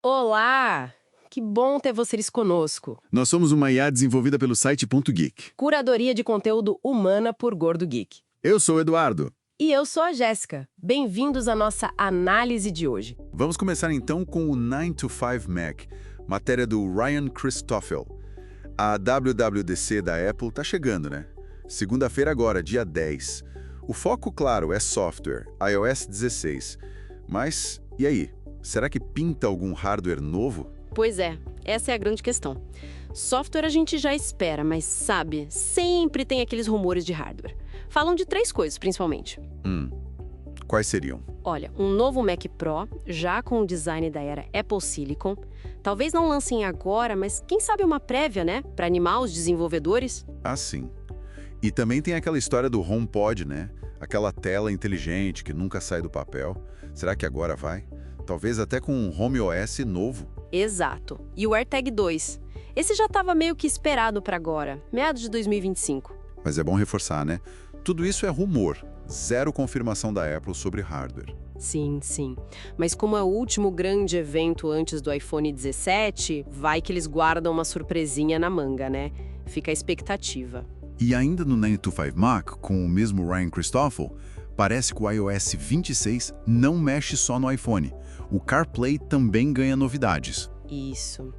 Olá! Que bom ter vocês conosco. Nós somos uma IA desenvolvida pelo site Ponto Geek. Curadoria de conteúdo humana por Gordo Geek. Eu sou o Eduardo. E eu sou a Jéssica. Bem-vindos à nossa análise de hoje. Vamos começar então com o 9 to 5 Mac, matéria do Ryan Christoffel. A WWDC da Apple tá chegando, né? Segunda-feira agora, dia 10. O foco, claro, é software, iOS 16. Mas, e aí? Será que pinta algum hardware novo? Pois é, essa é a grande questão. Software a gente já espera, mas sabe, sempre tem aqueles rumores de hardware. Falam de 3 coisas, principalmente. Quais seriam? Olha, um novo Mac Pro, já com o design da era Apple Silicon. Talvez não lancem agora, mas quem sabe uma prévia, né? Para animar os desenvolvedores. Ah, sim. E também tem aquela história do HomePod, né? Aquela tela inteligente que nunca sai do papel. Será que agora vai? Talvez até com um Home OS novo. Exato. E o AirTag 2. Esse já estava meio que esperado para agora, meados de 2025. Mas é bom reforçar, né? Tudo isso é rumor, zero confirmação da Apple sobre hardware. Sim, sim. Mas como é o último grande evento antes do iPhone 17, vai que eles guardam uma surpresinha na manga, né? Fica a expectativa. E ainda no 9 to 5 Mac, com o mesmo Ryan Christoffel, parece que o iOS 26 não mexe só no iPhone. O CarPlay também ganha novidades. Isso.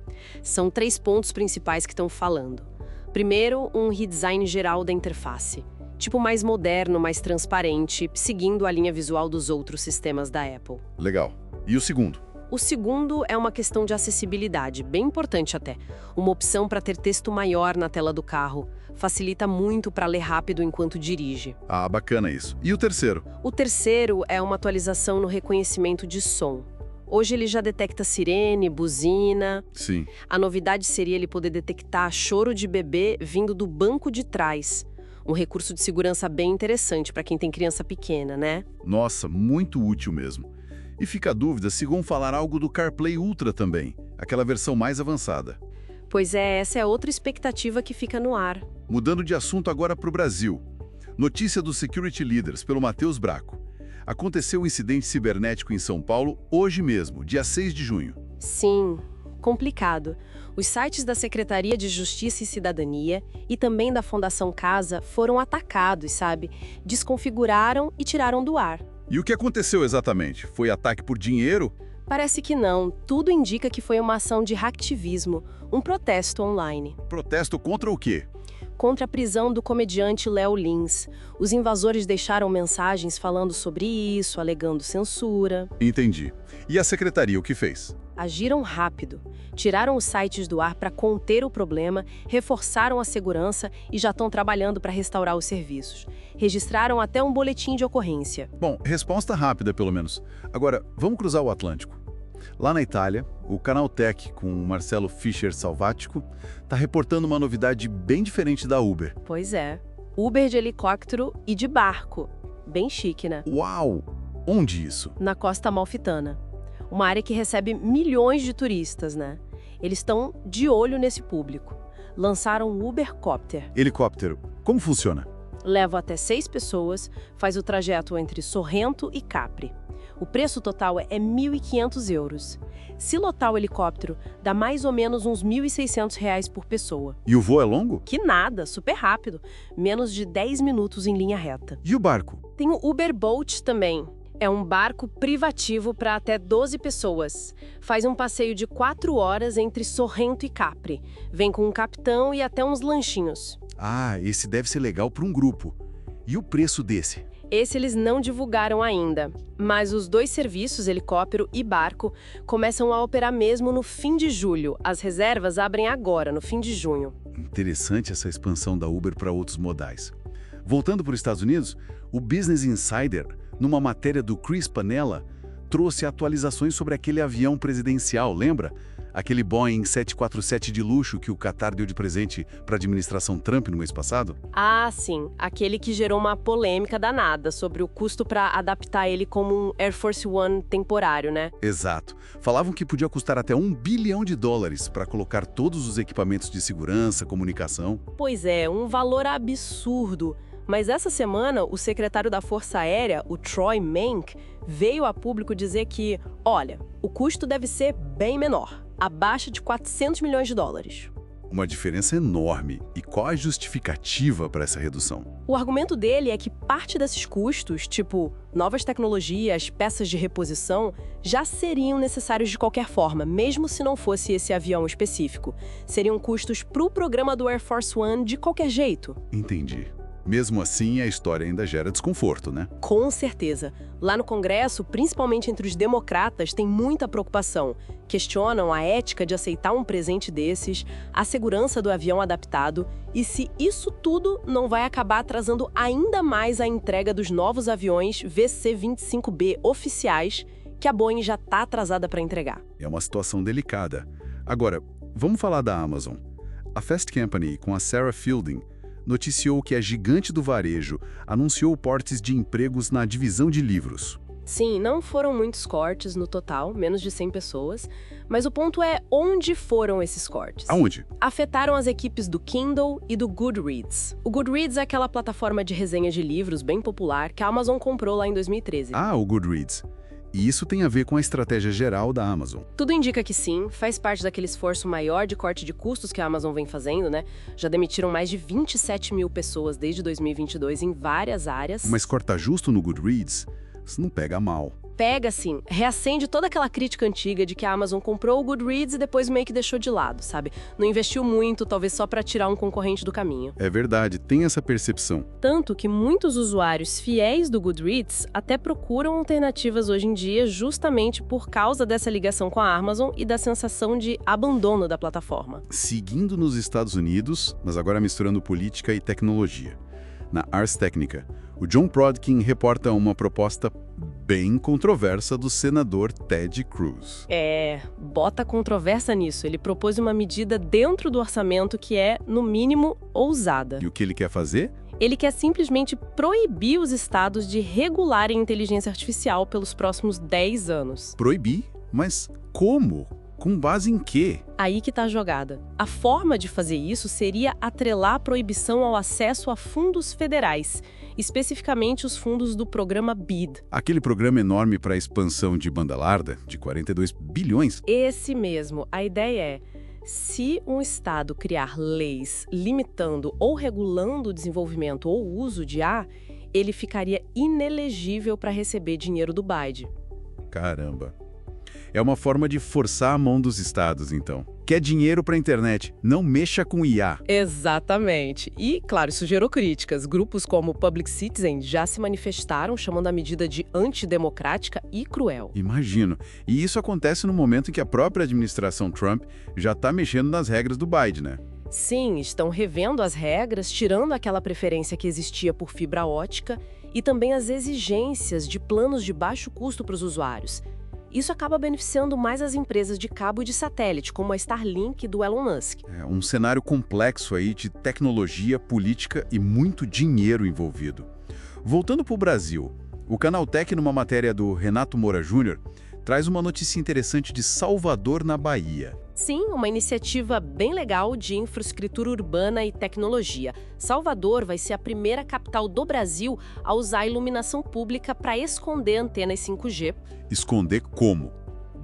São 3 pontos principais que estão falando. Primeiro, um redesign geral da interface. Tipo mais moderno, mais transparente, seguindo a linha visual dos outros sistemas da Apple. Legal. E o segundo? O segundo é uma questão de acessibilidade, bem importante até. Uma opção para ter texto maior na tela do carro. Facilita muito para ler rápido enquanto dirige. Ah, bacana isso. E o terceiro? O terceiro é uma atualização no reconhecimento de som. Hoje ele já detecta sirene, buzina. Sim. A novidade seria ele poder detectar choro de bebê vindo do banco de trás. Um recurso de segurança bem interessante para quem tem criança pequena, né? Nossa, muito útil mesmo. E fica a dúvida se vão falar algo do CarPlay Ultra também, aquela versão mais avançada. Pois é, essa é outra expectativa que fica no ar. Mudando de assunto agora para o Brasil. Notícia dos Security Leaders, pelo Matheus Braco. Aconteceu um incidente cibernético em São Paulo hoje mesmo, dia 6 de junho. Sim, complicado. Os sites da Secretaria de Justiça e Cidadania e também da Fundação Casa foram atacados, sabe? Desconfiguraram e tiraram do ar. E o que aconteceu exatamente? Foi ataque por dinheiro? Parece que não. Tudo indica que foi uma ação de hacktivismo, um protesto online. Protesto contra o quê? Contra a prisão do comediante Léo Lins. Os invasores deixaram mensagens falando sobre isso, alegando censura. Entendi. E a secretaria o que fez? Agiram rápido. Tiraram os sites do ar para conter o problema, reforçaram a segurança e já estão trabalhando para restaurar os serviços. Registraram até um boletim de ocorrência. Bom, resposta rápida pelo menos. Agora, vamos cruzar o Atlântico. Lá na Itália, o Canal Tech, com o Marcelo Fischer Salvático, está reportando uma novidade bem diferente da Uber. Pois é. Uber de helicóptero e de barco. Bem chique, né? Uau! Onde isso? Na Costa Amalfitana. Uma área que recebe milhões de turistas, né? Eles estão de olho nesse público. Lançaram o Ubercopter. Helicóptero. Como funciona? Leva até 6 pessoas, faz o trajeto entre Sorrento e Capri. O preço total é 1.500 euros. Se lotar o helicóptero, dá mais ou menos uns 1.600 reais por pessoa. E o voo é longo? Que nada, super rápido. Menos de 10 minutos em linha reta. E o barco? Tem o Uberboat também. É um barco privativo para até 12 pessoas. Faz um passeio de 4 horas entre Sorrento e Capri. Vem com um capitão e até uns lanchinhos. Ah, esse deve ser legal para um grupo. E o preço desse? Esse eles não divulgaram ainda, mas os 2 serviços, helicóptero e barco, começam a operar mesmo no fim de julho. As reservas abrem agora, no fim de junho. Interessante essa expansão da Uber para outros modais. Voltando para os Estados Unidos, o Business Insider, numa matéria do Chris Panella, trouxe atualizações sobre aquele avião presidencial, lembra? Aquele Boeing 747 de luxo que o Qatar deu de presente para a administração Trump no mês passado? Ah, sim. Aquele que gerou uma polêmica danada sobre o custo para adaptar ele como um Air Force One temporário, né? Exato. Falavam que podia custar até $1 bilhão para colocar todos os equipamentos de segurança, comunicação. Pois é, um valor absurdo. Mas essa semana, o secretário da Força Aérea, o Troy Menck, veio a público dizer que, olha, o custo deve ser bem menor, abaixo de 400 milhões de dólares. Uma diferença enorme. E qual a justificativa para essa redução? O argumento dele é que parte desses custos, tipo novas tecnologias, peças de reposição, já seriam necessários de qualquer forma, mesmo se não fosse esse avião específico. Seriam custos para o programa do Air Force One de qualquer jeito. Entendi. Mesmo assim, a história ainda gera desconforto, né? Com certeza. Lá no Congresso, principalmente entre os democratas, tem muita preocupação. Questionam a ética de aceitar um presente desses, a segurança do avião adaptado e se isso tudo não vai acabar atrasando ainda mais a entrega dos novos aviões VC-25B oficiais que a Boeing já está atrasada para entregar. É uma situação delicada. Agora, vamos falar da Amazon. A Fast Company, com a Sarah Fielding, noticiou que a gigante do varejo anunciou cortes de empregos na divisão de livros. Sim, não foram muitos cortes no total, menos de 100 pessoas, mas o ponto é onde foram esses cortes. Aonde? Afetaram as equipes do Kindle e do Goodreads. O Goodreads é aquela plataforma de resenha de livros bem popular que a Amazon comprou lá em 2013. Ah, o Goodreads. E isso tem a ver com a estratégia geral da Amazon. Tudo indica que sim, faz parte daquele esforço maior de corte de custos que a Amazon vem fazendo, né? Já demitiram mais de 27 mil pessoas desde 2022 em várias áreas. Mas cortar justo no Goodreads, isso não pega mal. Pega, sim, reacende toda aquela crítica antiga de que a Amazon comprou o Goodreads e depois meio que deixou de lado, sabe? Não investiu muito, talvez só para tirar um concorrente do caminho. É verdade, tem essa percepção. Tanto que muitos usuários fiéis do Goodreads até procuram alternativas hoje em dia justamente por causa dessa ligação com a Amazon e da sensação de abandono da plataforma. Seguindo nos Estados Unidos, mas agora misturando política e tecnologia. Na Ars Technica, o John Prodkin reporta uma proposta bem controversa do senador Ted Cruz. Bota controvérsia nisso. Ele propôs uma medida dentro do orçamento que é, no mínimo, ousada. E o que ele quer fazer? Ele quer simplesmente proibir os estados de regularem inteligência artificial pelos próximos 10 anos. Proibir? Mas como? Com base em quê? Aí que tá a jogada. A forma de fazer isso seria atrelar a proibição ao acesso a fundos federais, especificamente os fundos do programa BID. Aquele programa enorme para a expansão de banda larga, de 42 bilhões? Esse mesmo. A ideia é, se um estado criar leis limitando ou regulando o desenvolvimento ou o uso de IA, ele ficaria inelegível para receber dinheiro do BID. Caramba. É uma forma de forçar a mão dos estados, então. Quer dinheiro para a internet, não mexa com IA. Exatamente. E, claro, isso gerou críticas. Grupos como o Public Citizen já se manifestaram chamando a medida de antidemocrática e cruel. Imagino. E isso acontece no momento em que a própria administração Trump já está mexendo nas regras do Biden, né? Sim, estão revendo as regras, tirando aquela preferência que existia por fibra ótica e também as exigências de planos de baixo custo para os usuários. Isso acaba beneficiando mais as empresas de cabo e de satélite, como a Starlink do Elon Musk. É um cenário complexo aí de tecnologia, política e muito dinheiro envolvido. Voltando para o Brasil, o Canaltech, numa matéria do Renato Moura Júnior, traz uma notícia interessante de Salvador, na Bahia. Sim, uma iniciativa bem legal de infraestrutura urbana e tecnologia. Salvador vai ser a primeira capital do Brasil a usar a iluminação pública para esconder antenas 5G. Esconder como?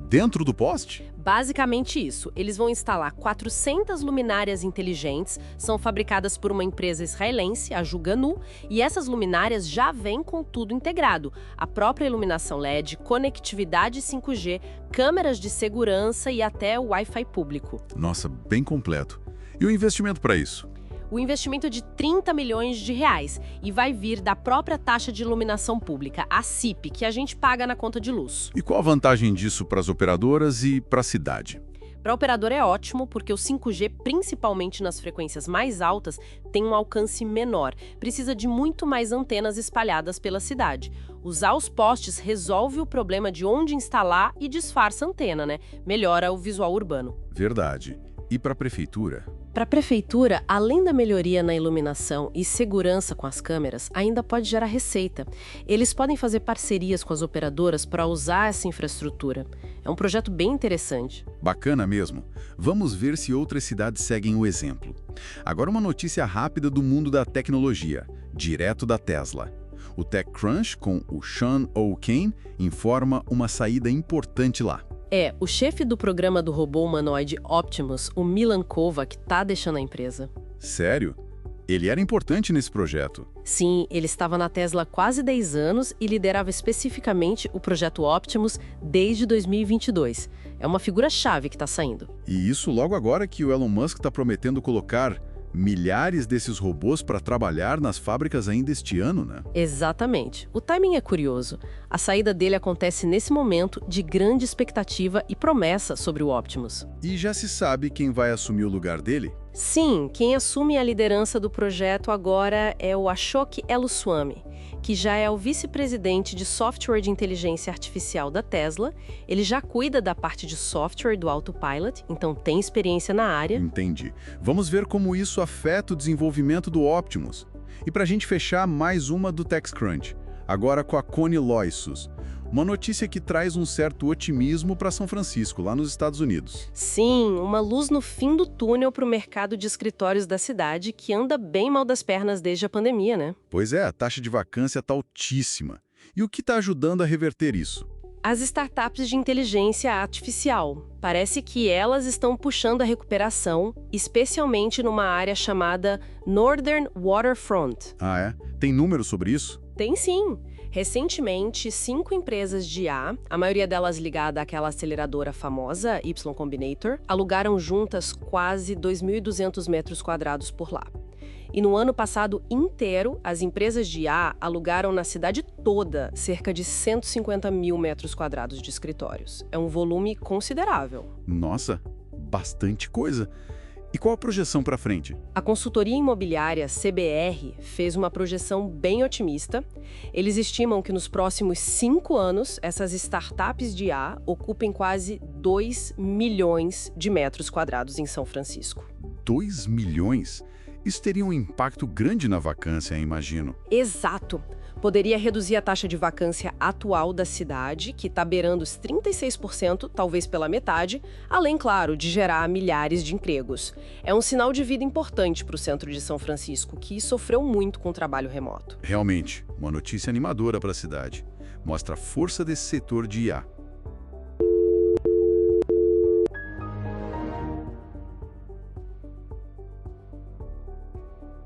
Dentro do poste? Basicamente isso. Eles vão instalar 400 luminárias inteligentes, são fabricadas por uma empresa israelense, a Juganu, e essas luminárias já vêm com tudo integrado. A própria iluminação LED, conectividade 5G, câmeras de segurança e até o Wi-Fi público. Nossa, bem completo. E o investimento para isso? O investimento é de 30 milhões de reais e vai vir da própria taxa de iluminação pública, a CIP, que a gente paga na conta de luz. E qual a vantagem disso para as operadoras e para a cidade? Para a operadora é ótimo, porque o 5G, principalmente nas frequências mais altas, tem um alcance menor. Precisa de muito mais antenas espalhadas pela cidade. Usar os postes resolve o problema de onde instalar e disfarça a antena, né? Melhora o visual urbano. Verdade. E para a prefeitura? Para a prefeitura, além da melhoria na iluminação e segurança com as câmeras, ainda pode gerar receita. Eles podem fazer parcerias com as operadoras para usar essa infraestrutura. É um projeto bem interessante. Bacana mesmo. Vamos ver se outras cidades seguem o exemplo. Agora uma notícia rápida do mundo da tecnologia. direto da Tesla. O TechCrunch, com o Sean O'Kane, informa uma saída importante lá. O chefe do programa do robô humanoide Optimus, o Milan Kovac, tá deixando a empresa. Sério? Ele era importante nesse projeto. Sim, ele estava na Tesla há quase 10 anos e liderava especificamente o projeto Optimus desde 2022. É uma figura-chave que está saindo. E isso logo agora que o Elon Musk está prometendo colocar milhares desses robôs para trabalhar nas fábricas ainda este ano, né? Exatamente. O timing é curioso. A saída dele acontece nesse momento de grande expectativa e promessa sobre o Optimus. E já se sabe quem vai assumir o lugar dele? Sim, quem assume a liderança do projeto agora é o Ashok Elluswamy, que já é o vice-presidente de software de inteligência artificial da Tesla. Ele já cuida da parte de software do Autopilot, então tem experiência na área. Entendi. Vamos ver como isso afeta o desenvolvimento do Optimus. E para a gente fechar, mais uma do TechCrunch, agora com a Connie Loysus. Uma notícia que traz um certo otimismo para São Francisco, lá nos Estados Unidos. Sim, uma luz no fim do túnel para o mercado de escritórios da cidade, que anda bem mal das pernas desde a pandemia, né? Pois é, a taxa de vacância está altíssima. E o que está ajudando a reverter isso? As startups de inteligência artificial. Parece que elas estão puxando a recuperação, especialmente numa área chamada Northern Waterfront. Ah, é? Tem números sobre isso? Tem sim. Recentemente, 5 empresas de IA, a maioria delas ligada àquela aceleradora famosa, Y Combinator, alugaram juntas quase 2.200 metros quadrados por lá. E no ano passado inteiro, as empresas de IA alugaram na cidade toda cerca de 150 mil metros quadrados de escritórios. É um volume considerável. Nossa, bastante coisa. E qual a projeção para frente? A consultoria imobiliária CBR fez uma projeção bem otimista. Eles estimam que nos próximos 5 anos, essas startups de IA ocupem quase 2 milhões de metros quadrados em São Francisco. 2 milhões? Isso teria um impacto grande na vacância, imagino. Exato. Poderia reduzir a taxa de vacância atual da cidade, que está beirando os 36%, talvez pela metade, além, claro, de gerar milhares de empregos. É um sinal de vida importante para o centro de São Francisco, que sofreu muito com o trabalho remoto. Realmente, uma notícia animadora para a cidade. Mostra a força desse setor de IA.